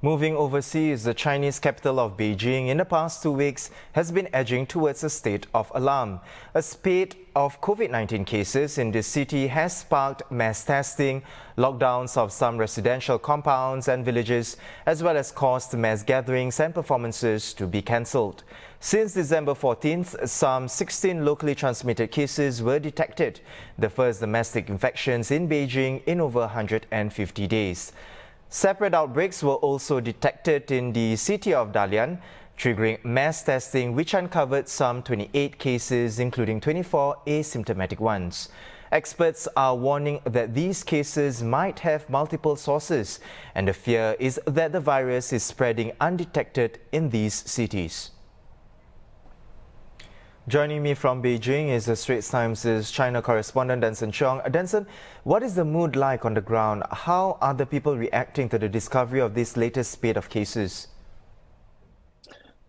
Moving overseas, the Chinese capital of Beijing in the past 2 weeks has been edging towards a state of alarm. A spate of COVID-19 cases in this city has sparked mass testing, lockdowns of some residential compounds and villages, as well as caused mass gatherings and performances to be cancelled. Since December 14th, some 16 locally transmitted cases were detected, the first domestic infections in Beijing in over 150 days. Separate outbreaks were also detected in the city of Dalian, triggering mass testing which uncovered some 28 cases, including 24 asymptomatic ones. Experts are warning that these cases might have multiple sources, and the fear is that the virus is spreading undetected in these cities. Joining me from Beijing is the Straits Times' China correspondent Denson Cheong. Denson, what is the mood like on the ground? How are the people reacting to the discovery of this latest spate of cases?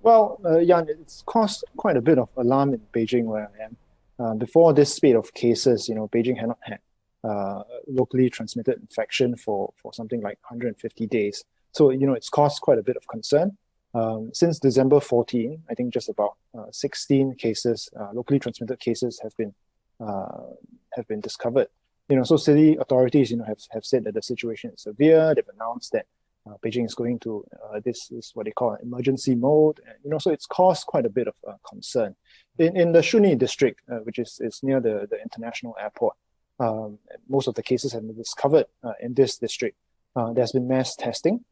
Well, Jan, it's caused quite a bit of alarm in Beijing where I am. Before this spate of cases, Beijing had not had locally transmitted infection for something like 150 days. So, it's caused quite a bit of concern. Since December 14, I think just about 16 cases, locally transmitted cases have been discovered. So city authorities, have said that the situation is severe. They've announced that Beijing is going to this is what they call emergency mode. And, so it's caused quite a bit of concern. In the Shuni district, which is near the international airport, most of the cases have been discovered in this district. There's been mass testing.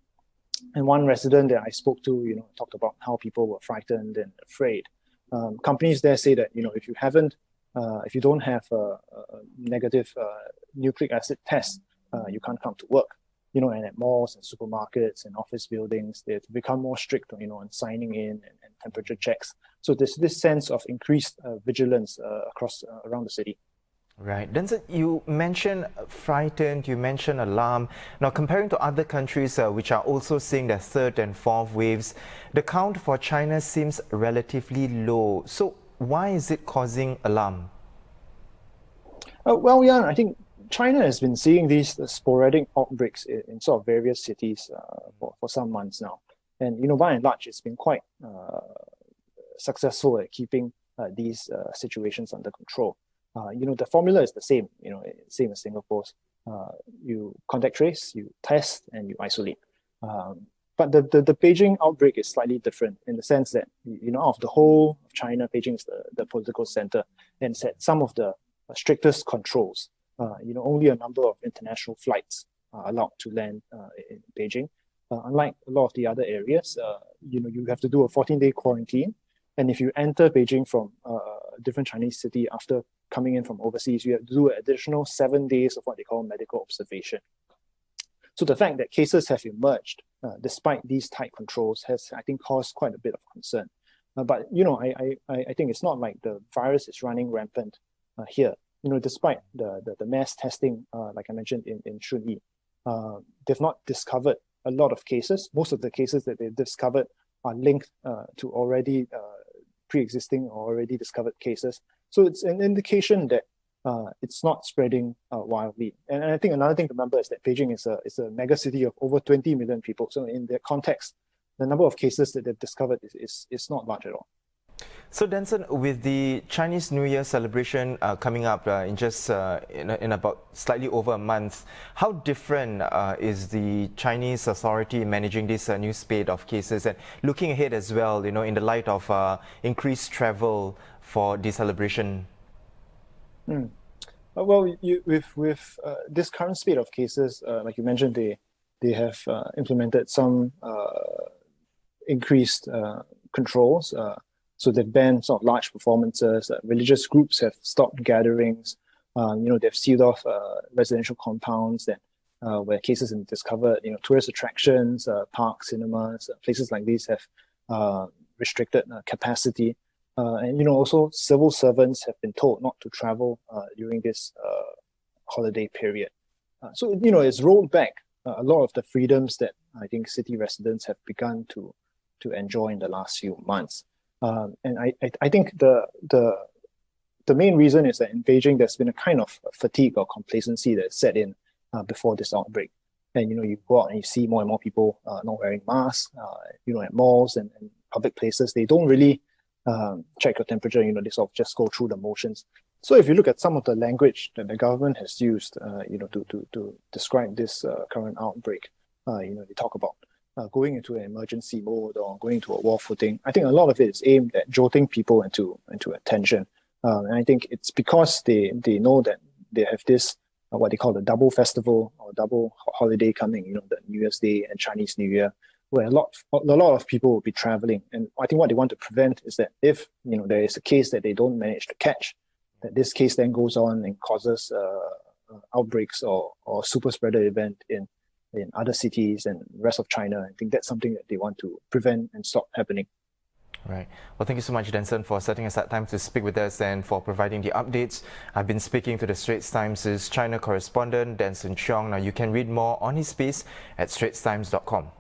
And one resident that I spoke to, talked about how people were frightened and afraid. Companies there say that, if you don't have a negative nucleic acid test, you can't come to work. And at malls and supermarkets and office buildings, they've become more strict, on signing in and temperature checks. So there's this sense of increased vigilance around the city. Right. Denson, you mentioned frightened, you mentioned alarm. Now, comparing to other countries which are also seeing their third and fourth waves, the count for China seems relatively low. So why is it causing alarm? Well, yeah, I think China has been seeing these sporadic outbreaks in sort of various cities for some months now. And, by and large, it's been quite successful at keeping these situations under control. The formula is the same, same as Singapore's. You contact trace, you test, and you isolate. But the Beijing outbreak is slightly different in the sense that, out of the whole of China, Beijing is the political center and set some of the strictest controls. Only a number of international flights are allowed to land in Beijing. Unlike a lot of the other areas, you have to do a 14-day quarantine. And if you enter Beijing from a different Chinese city after coming in from overseas, you have to do an additional 7 days of what they call medical observation. So the fact that cases have emerged, despite these tight controls, has, I think, caused quite a bit of concern. But, I think it's not like the virus is running rampant here. Despite the mass testing, like I mentioned in Shunyi, they've not discovered a lot of cases. Most of the cases that they've discovered are linked to already pre-existing or already discovered cases. So it's an indication that it's not spreading wildly. And I think another thing to remember is that Beijing is a mega city of over 20 million people. So in their context, the number of cases that they've discovered is not large at all. So Denson, with the Chinese New Year celebration coming up in just in about slightly over a month, how different is the Chinese authority managing this new spate of cases and looking ahead as well, in the light of increased travel for the celebration? Well, with this current spate of cases, like you mentioned, they have implemented some increased controls. So they've banned sort of large performances. Religious groups have stopped gatherings. They've sealed off residential compounds that where cases have been discovered. Tourist attractions, parks, cinemas, places like these have restricted capacity. And also civil servants have been told not to travel during this holiday period. So it's rolled back a lot of the freedoms that I think city residents have begun to enjoy in the last few months. And I think the main reason is that in Beijing, there's been a kind of fatigue or complacency that set in before this outbreak. and you go out and you see more and more people not wearing masks, at malls and public places. They don't really check your temperature. They sort of just go through the motions. So if you look at some of the language that the government has used, to describe this current outbreak, they talk about going into an emergency mode or going into a war footing. I think a lot of it is aimed at jolting people into attention. And I think it's because they know that they have this what they call the double festival or double holiday coming, the New Year's Day and Chinese New Year, where a lot of people will be traveling. And I think what they want to prevent is that if there is a case that they don't manage to catch, that this case then goes on and causes outbreaks or super spreader event in other cities and the rest of China. I think that's something that they want to prevent and stop happening. Right. Well, thank you so much, Denson, for setting aside time to speak with us and for providing the updates. I've been speaking to the Straits Times' China correspondent, Denson Cheong. Now, you can read more on his piece at straitstimes.com.